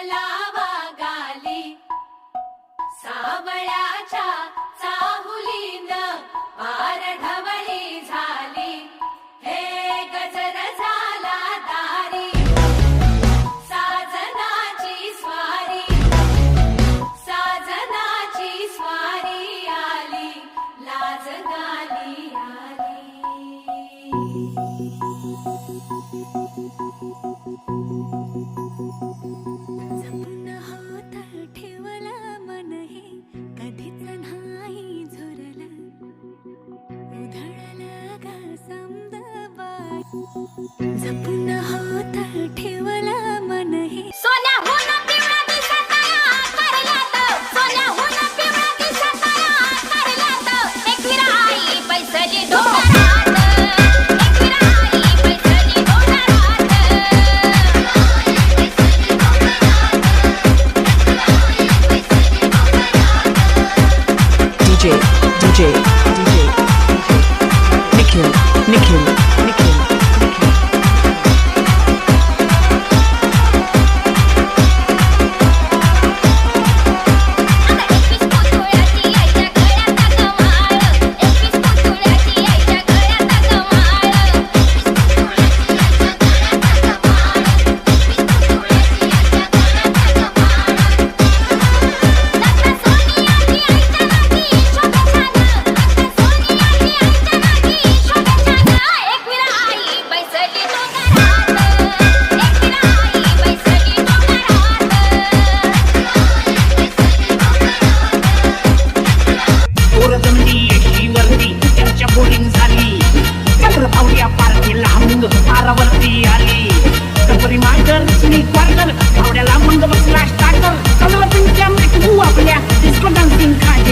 लावा गाली सावळ्याच्या चाहुलीन पार ढवळी झाली हे गजर झाला दारी साजनाची स्वारी आली लाज गाली आली जपून होत ठेवला मन हे कधीच नाही झुरलं उधळलं ग समद जपून होत ठेवला मन हे सोन्याहून पिवळा दिसतया करल्यात सोन्याहून पिवळा दिसतया करल्यात एकविरा आई पैसली डोंगरात एकविरा आई पैसली डोंगरात DJ Nikhil पारावरती आली कपरी मांडर सुनी क्वार्टर आवड्याला मंग बसला स्टार्टर चला तुमच्या आपल्या डिस्को डान्सिंग खाय